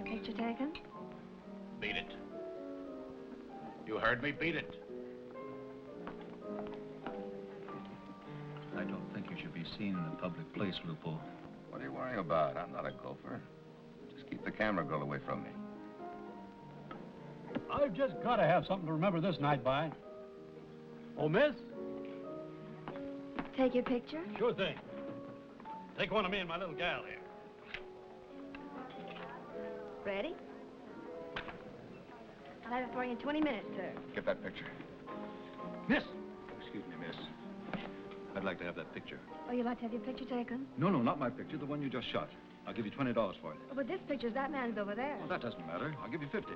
picture taken? Beat it. You heard me, beat it. I don't think you should be seen in a public place, Lupo. What are you worrying about? I'm not a gopher. Just keep the camera girl away from me. I've just got to have something to remember this night by. Oh, miss? Take your picture? Sure thing. Take one of me and my little gal here. Ready? I'll have it for you in 20 minutes, sir. Get that picture. Miss! Excuse me, miss. I'd like to have that picture. Oh, you'd like to have your picture taken? No, not my picture, the one you just shot. I'll give you $20 for it. Oh, but this picture's that man's over there. Well, that doesn't matter. I'll give you 50.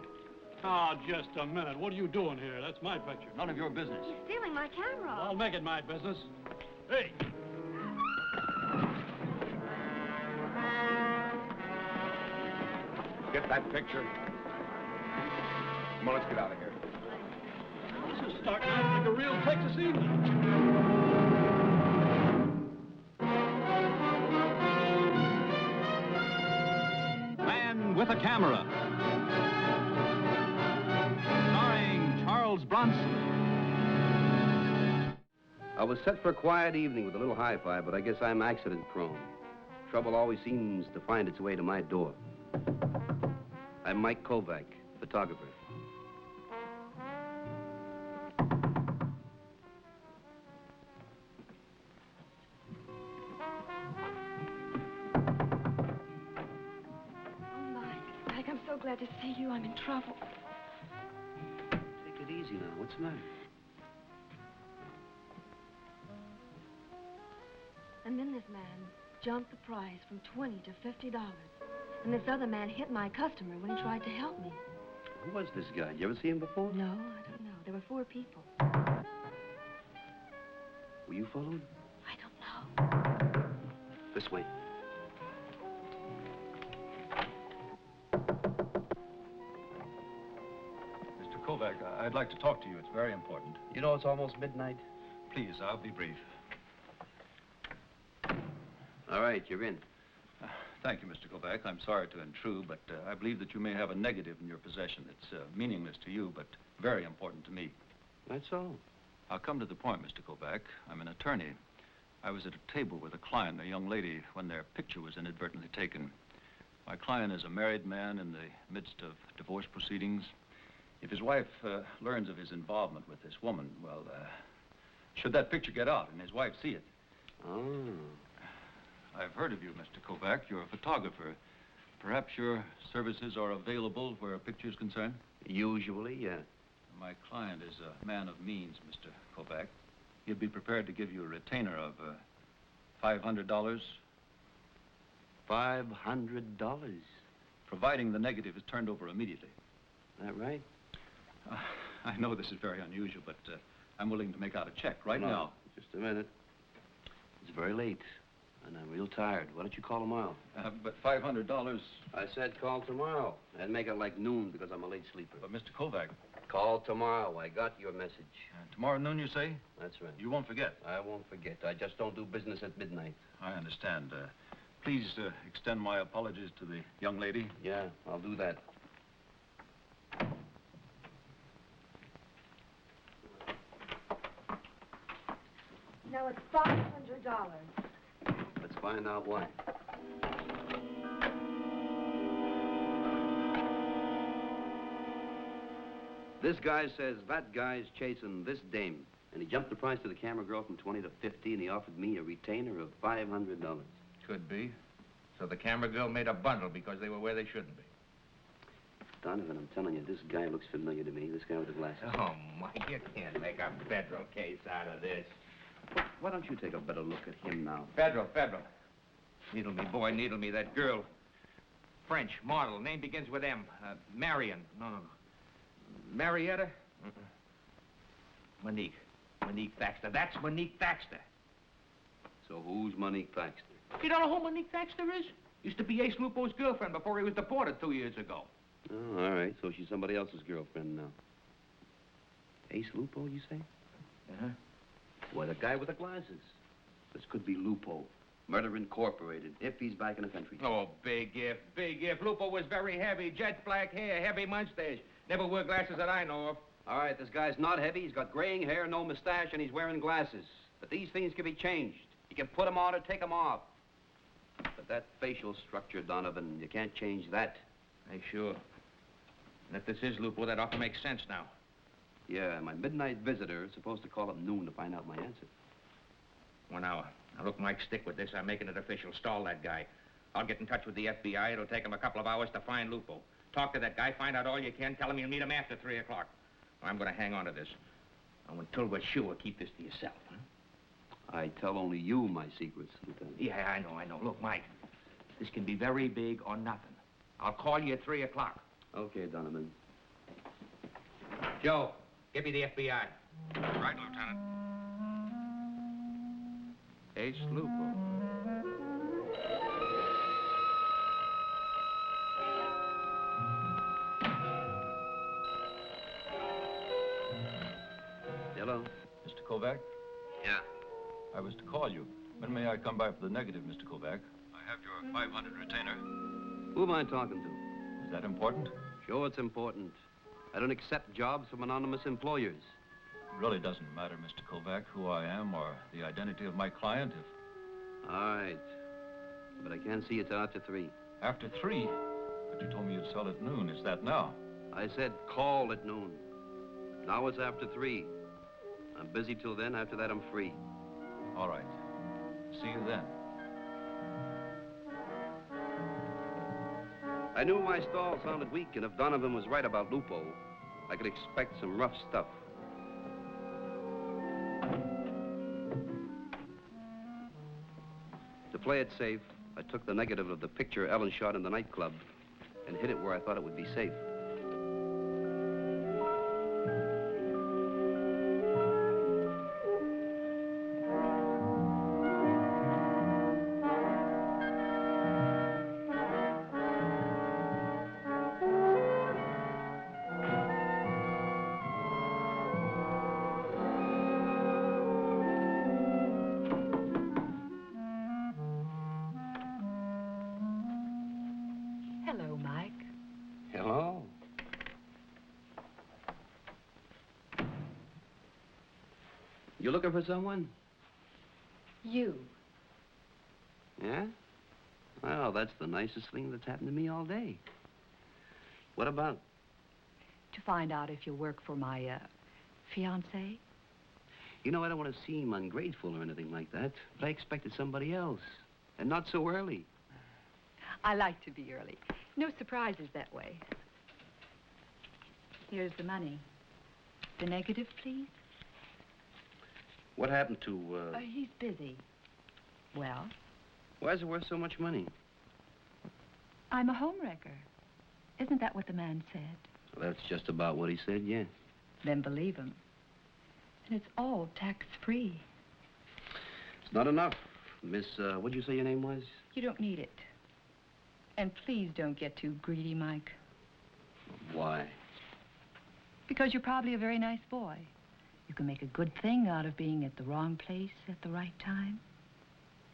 Oh, just a minute. What are you doing here? That's my picture. None of your business. He's stealing my camera. I'll make it my business. Hey! Get that picture. Come on, let's get out of here. This is starting out like a real Texas evening. Man with a Camera. Starring Charles Bronson. I was set for a quiet evening with a little hi-fi, but I guess I'm accident-prone. Trouble always seems to find its way to my door. I'm Mike Kovac, photographer. Oh, Mike, I'm so glad to see you. I'm in trouble. Take it easy now. What's the matter? And then this man jumped the price from $20 to $50. And this other man hit my customer when he tried to help me. Who was this guy? You ever see him before? No, I don't know. There were 4 people. Were you followed? I don't know. This way. Mr. Kovac, I'd like to talk to you. It's very important. You know it's almost midnight. Please, I'll be brief. All right, you're in. Thank you, Mr. Kovac. I'm sorry to intrude, but I believe that you may have a negative in your possession. It's meaningless to you, but very important to me. That's all. I'll come to the point, Mr. Kovac. I'm an attorney. I was at a table with a client, a young lady, when their picture was inadvertently taken. My client is a married man in the midst of divorce proceedings. If his wife learns of his involvement with this woman, well, should that picture get out and his wife see it? Oh. I've heard of you, Mr. Kovac. You're a photographer. Perhaps your services are available where a picture is concerned? Usually, yeah. My client is a man of means, Mr. Kovac. He'd be prepared to give you a retainer of $500. $500? Providing the negative is turned over immediately. That right? I know this is very unusual, but I'm willing to make out a check right now. Just a minute. It's very late. And I'm real tired. Why don't you call tomorrow? But $500... I said call tomorrow. And make it like noon because I'm a late sleeper. But, Mr. Kovac... Call tomorrow. I got your message. Tomorrow noon, you say? That's right. You won't forget? I won't forget. I just don't do business at midnight. I understand. Please extend my apologies to the young lady. Yeah, I'll do that. Now it's $500. Let's find out why. This guy says that guy's chasing this dame. And he jumped the price of the camera girl from 20 to 50, and he offered me a retainer of $500. Could be. So the camera girl made a bundle because they were where they shouldn't be. Donovan, I'm telling you, this guy looks familiar to me. This guy with the glasses. Oh, Mike, you can't make a federal case out of this. Why don't you take a better look at him now? Federal. Needle me, boy, needle me. That girl. French, model. Name begins with M. Marion. No. Marietta? Monique. Monique Thaxter. That's Monique Thaxter. So who's Monique Thaxter? You don't know who Monique Thaxter is? Used to be Ace Lupo's girlfriend before he was deported 2 years ago. Oh, all right. So she's somebody else's girlfriend now. Ace Lupo, you say? Uh-huh. Why, the guy with the glasses. This could be Lupo. Murder Incorporated, if he's back in the country. Oh, big if, big if. Lupo was very heavy, jet black hair, heavy mustache. Never wore glasses that I know of. All right, this guy's not heavy. He's got graying hair, no mustache, and he's wearing glasses. But these things can be changed. You can put them on or take them off. But that facial structure, Donovan, you can't change that. Hey, sure. And if this is Lupo, that ought to make sense now. Yeah, my midnight visitor is supposed to call at noon to find out my answer. 1 hour. Now, look, Mike, stick with this. I'm making it official. Stall that guy. I'll get in touch with the FBI. It'll take him a couple of hours to find Lupo. Talk to that guy, find out all you can. Tell him you'll meet him after 3 o'clock. I'm going to hang on to this. And until we're sure, keep this to yourself, huh? I tell only you my secrets, Lieutenant. Yeah, I know. Look, Mike, this can be very big or nothing. I'll call you at 3 o'clock. Okay, Donovan. Joe, give me the FBI. Right, Lieutenant. Ace Lupo. Hello? Mr. Kovac? Yeah. I was to call you. When may I come by for the negative, Mr. Kovac? I have your 500 retainer. Who am I talking to? Is that important? Sure, it's important. I don't accept jobs from anonymous employers. It really doesn't matter, Mr. Kovac, who I am or the identity of my client if... All right. But I can't see you till after 3. After 3? But you told me you'd sell at noon. Is that now? I said call at noon. Now it's after 3. I'm busy till then. After that, I'm free. All right. See you then. I knew my stall sounded weak, and if Donovan was right about Lupo, I could expect some rough stuff. To play it safe, I took the negative of the picture Ellen shot in the nightclub and hid it where I thought it would be safe. Hello, Mike. Hello. You looking for someone? You. Yeah? Well, that's the nicest thing that's happened to me all day. What about? To find out if you work for my, fiancé? You know, I don't want to seem ungrateful or anything like that, but I expected somebody else. And not so early. I like to be early. No surprises that way. Here's the money. The negative, please. What happened to, He's busy. Well? Why is it worth so much money? I'm a homewrecker. Isn't that what the man said? Well, that's just about what he said, yeah. Then believe him. And it's all tax-free. It's not enough. Miss, what'd you say your name was? You don't need it. And please don't get too greedy, Mike. Why? Because you're probably a very nice boy. You can make a good thing out of being at the wrong place at the right time.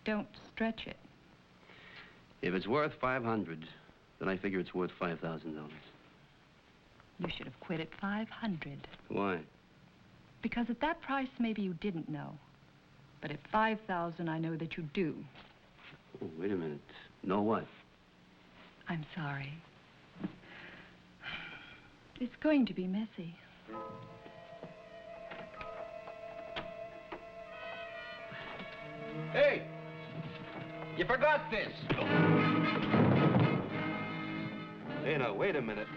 Don't stretch it. If it's worth $500, then I figure it's worth $5,000. You should have quit at $500. Why? Because at that price, maybe you didn't know. But at $5,000, I know that you do. Oh, wait a minute. Know what? I'm sorry. It's going to be messy. Hey! You forgot this! Hey, now, wait a minute.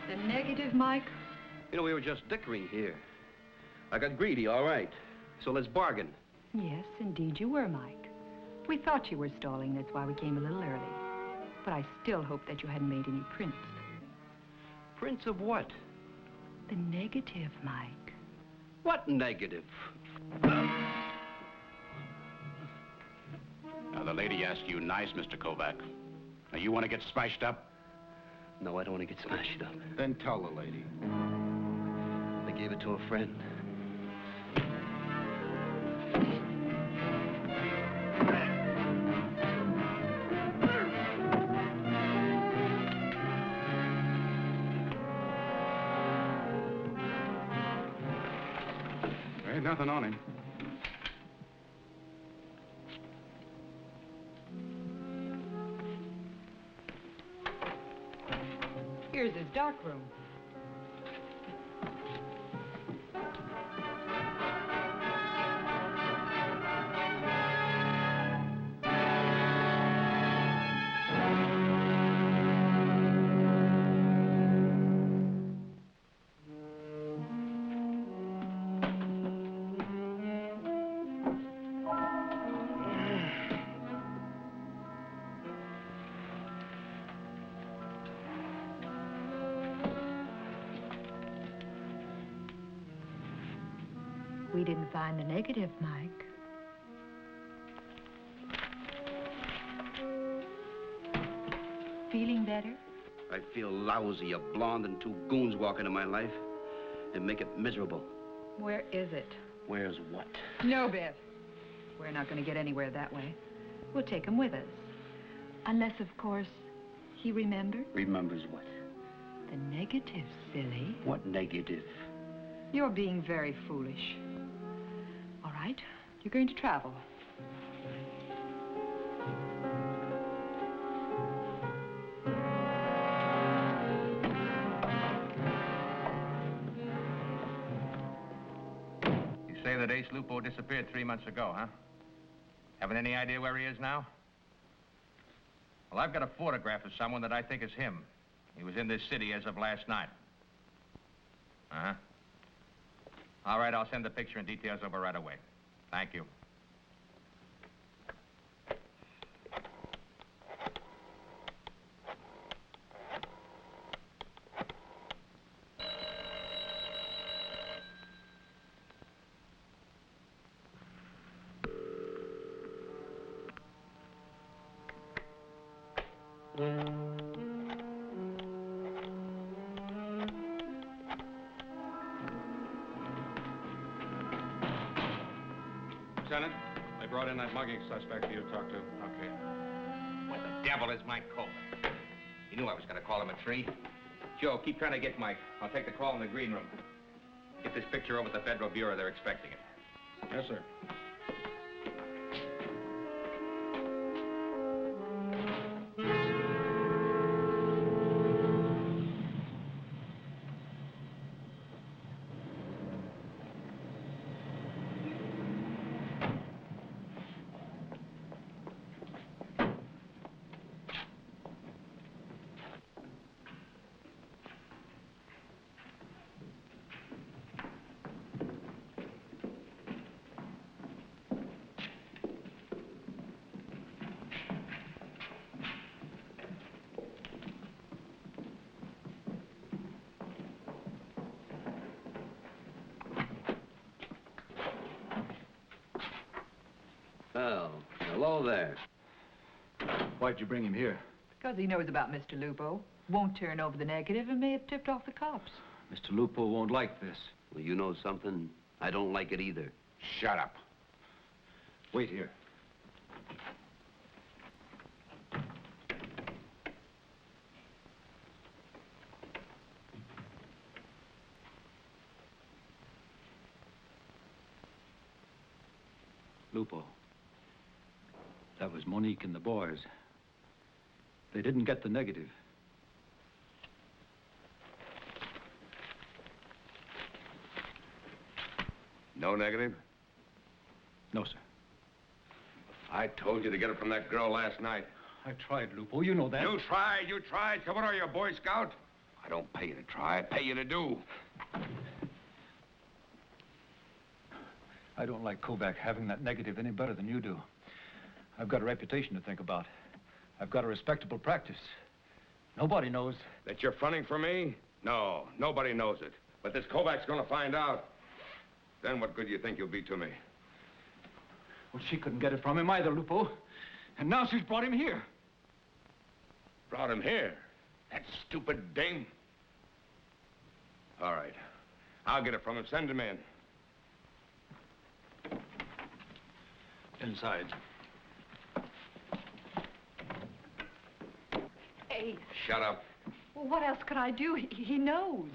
The negative, Mike? You know, we were just dickering here. I got greedy, all right. So let's bargain. Yes, indeed you were, Mike. We thought you were stalling, that's why we came a little early. But I still hope that you hadn't made any prints. Prints of what? The negative, Mike. What negative? Now, the lady asked you nice, Mr. Kovac. Now, you want to get smashed up? No, I don't want to get smashed up. Then tell the lady. I gave it to a friend. Ain't nothing on him. Here's his dark room. We didn't find the negative, Mike. Feeling better? I feel lousy. A blonde and two goons walk into my life and make it miserable. Where is it? Where's what? No, Bev. We're not going to get anywhere that way. We'll take him with us. Unless, of course, he remembers. Remembers what? The negative, silly. What negative? You're being very foolish. All right, you're going to travel. You say that Ace Lupo disappeared 3 months ago, huh? Haven't any idea where he is now? Well, I've got a photograph of someone that I think is him. He was in this city as of last night. Uh-huh. All right, I'll send the picture and details over right away. Thank you. Lieutenant, they brought in that mugging suspect for you to talk to. Okay. What the devil is Mike Kovac? You knew I was going to call him at 3. Joe, keep trying to get Mike. I'll take the call in the green room. Get this picture over to the Federal Bureau. They're expecting it. Yes, sir. Well, hello there. Why'd you bring him here? Because he knows about Mr. Lupo. Won't turn over the negative and may have tipped off the cops. Mr. Lupo won't like this. Well, you know something? I don't like it either. Shut up. Wait here. Lupo. That was Monique and the boys. They didn't get the negative. No negative? No, sir. I told you to get it from that girl last night. I tried, Lupo. You know that. You tried. So what are you, a Boy Scout? I don't pay you to try. I pay you to do. I don't like Kovac having that negative any better than you do. I've got a reputation to think about. I've got a respectable practice. Nobody knows. That you're fronting for me? No, nobody knows it. But this Kovac's gonna find out. Then what good do you think you'll be to me? Well, she couldn't get it from him either, Lupo. And now she's brought him here. Brought him here? That stupid dame? All right. I'll get it from him. Send him in. Inside. Hey. Shut up. Well, what else could I do? He knows.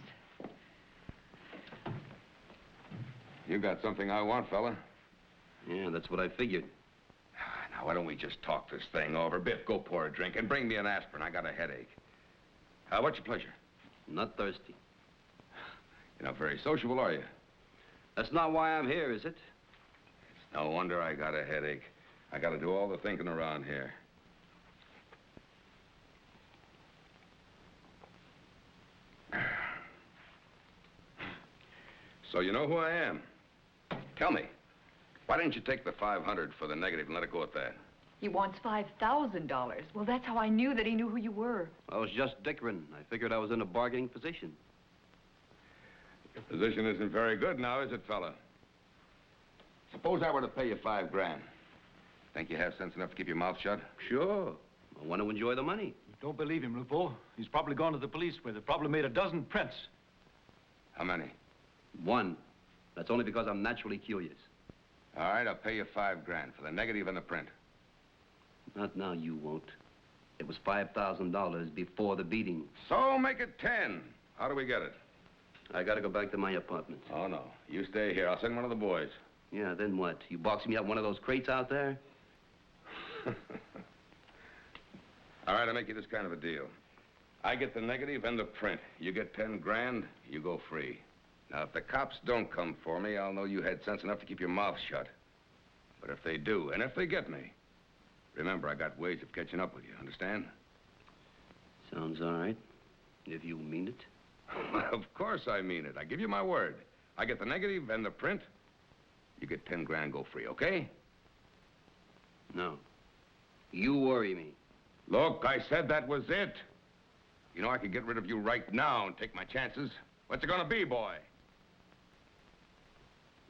You got something I want, fella. Yeah, that's what I figured. Now, why don't we just talk this thing over? Biff, go pour a drink and bring me an aspirin. I got a headache. What's your pleasure? Not thirsty. You're not very sociable, are you? That's not why I'm here, is it? It's no wonder I got a headache. I got to do all the thinking around here. So you know who I am? Tell me, why didn't you take the 500 for the negative and let it go at that? He wants $5,000. Well, that's how I knew that he knew who you were. I was just dickering. I figured I was in a bargaining position. Your position isn't very good now, is it, fella? Suppose I were to pay you $5 grand. Think you have sense enough to keep your mouth shut? Sure. I want to enjoy the money. Don't believe him, Lupo. He's probably gone to the police with it. Probably made a dozen prints. How many? 1. That's only because I'm naturally curious. All right, I'll pay you $5 grand for the negative and the print. Not now, you won't. It was $5,000 before the beating. So make it 10. How do we get it? I gotta go back to my apartment. Oh, no. You stay here. I'll send one of the boys. Yeah, then what? You box me up one of those crates out there? All right, I'll make you this kind of a deal. I get the negative and the print. You get 10 grand, you go free. Now, if the cops don't come for me, I'll know you had sense enough to keep your mouth shut. But if they do, and if they get me, remember, I got ways of catching up with you, understand? Sounds all right. If you mean it. Of course I mean it. I give you my word. I get the negative and the print. You get 10 grand, go free, okay? No. You worry me. Look, I said that was it. You know, I could get rid of you right now and take my chances. What's it gonna be, boy?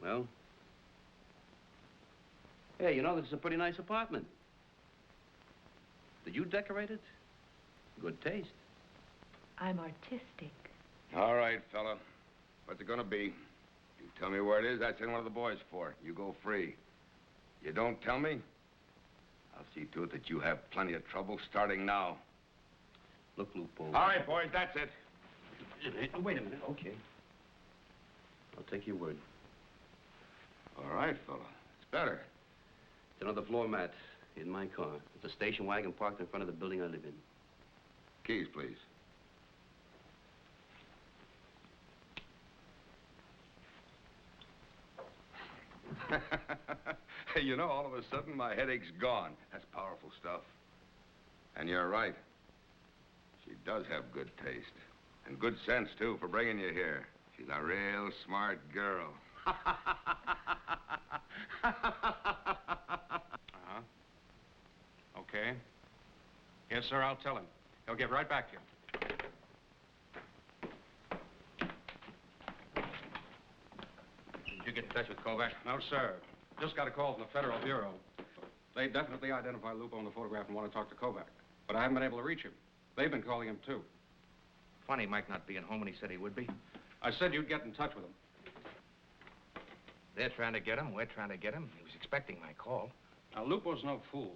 Well? Hey, you know, this is a pretty nice apartment. Did you decorate it? Good taste. I'm artistic. All right, fella. What's it gonna be? You tell me where it is, I'd send one of the boys for it. You go free. You don't tell me, I'll see to it that you have plenty of trouble starting now. Look, Lupo. All right, boys, that's it. Wait a minute. Okay. I'll take your word. All right, fella. It's better. It's another floor mat in my car. It's a station wagon parked in front of the building I live in. Keys, please. Hey, you know, all of a sudden, my headache's gone. That's powerful stuff. And you're right. She does have good taste. And good sense, too, for bringing you here. She's a real smart girl. Okay. Yes, sir, I'll tell him. He'll get right back to you. Did you get in touch with Kovac? No, sir. Just got a call from the Federal Bureau. They definitely identified Lupo in the photograph and want to talk to Kovac. But I haven't been able to reach him. They've been calling him, too. Funny Mike not being home when he said he would be. I said you'd get in touch with him. They're trying to get him. We're trying to get him. He was expecting my call. Now, Lupo's no fool.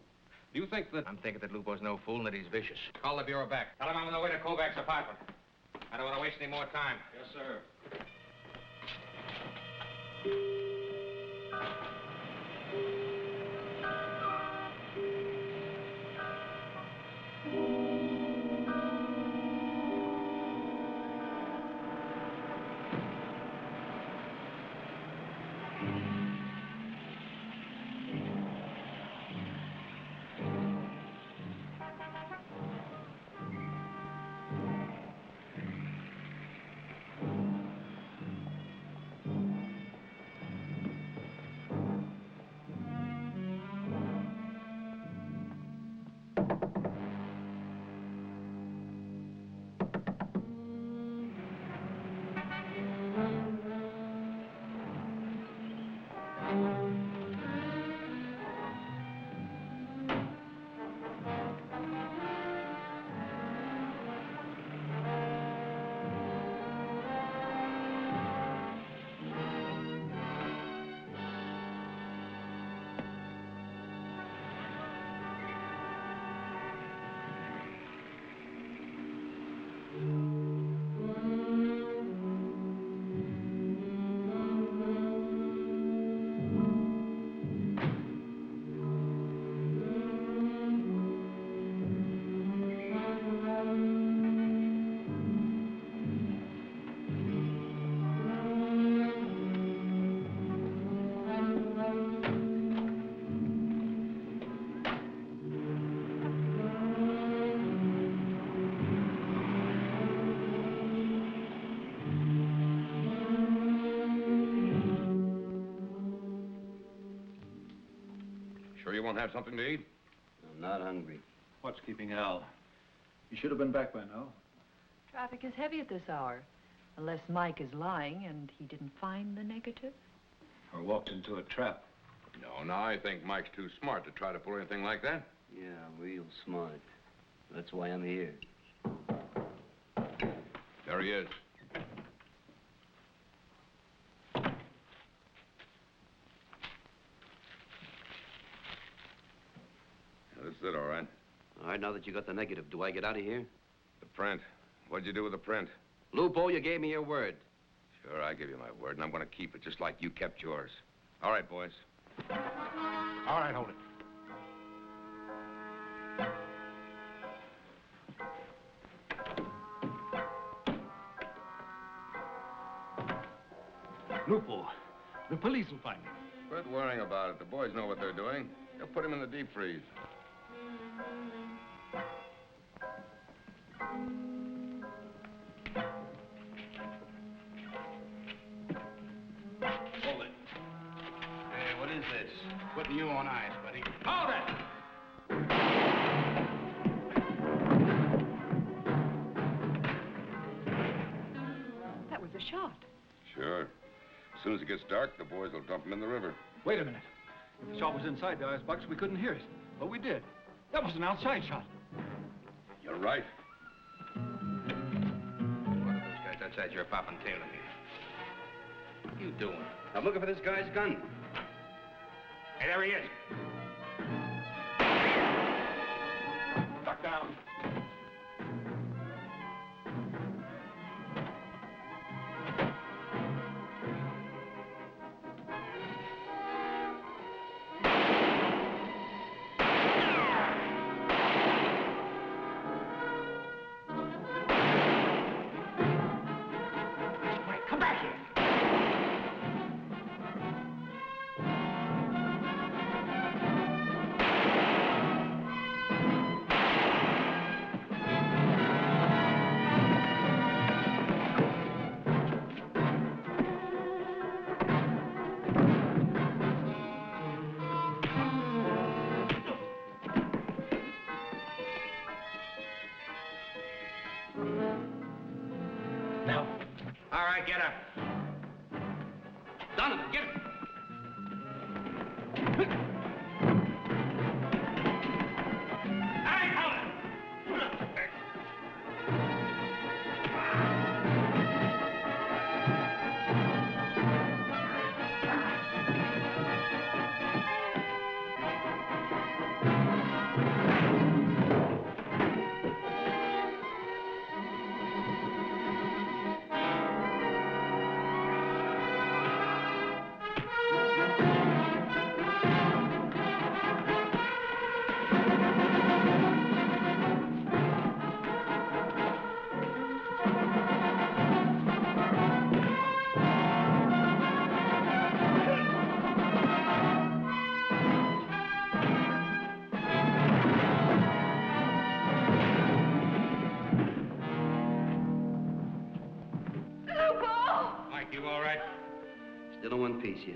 Do you think that... I'm thinking that Lupo's no fool and that he's vicious. Call the Bureau back. Tell him I'm on the way to Kovac's apartment. I don't want to waste any more time. Yes, sir. won't have something to eat? I'm not hungry. What's keeping Al? He should have been back by now. Traffic is heavy at this hour. Unless Mike is lying and he didn't find the negative. Or walked into a trap. No, I think Mike's too smart to try to pull anything like that. Yeah, real smart. That's why I'm here. There he is. This is it, all right. All right, now that you got the negative, do I get out of here? The print. What'd you do with the print? Lupo, you gave me your word. Sure, I give you my word, and I'm going to keep it just like you kept yours. All right, boys. All right, hold it. Lupo, the police will find him. Quit worrying about it. The boys know what they're doing. They'll put him in the deep freeze. Hold it. Hey, what is this? Putting you on ice, buddy. Hold it! That was a shot. Sure. As soon as it gets dark, the boys will dump him in the river. Wait a minute. If the shot was inside the icebox, we couldn't hear it. But we did. That was an outside shot. You're right. Look at those guys outside your popping tail in here. What are you doing? I'm looking for this guy's gun. Hey, there he is. Duck down. Come back here. Now. All right, get up. Donovan, get him. All right, hold it. Lupo! Mike, you all right? Still in one piece here.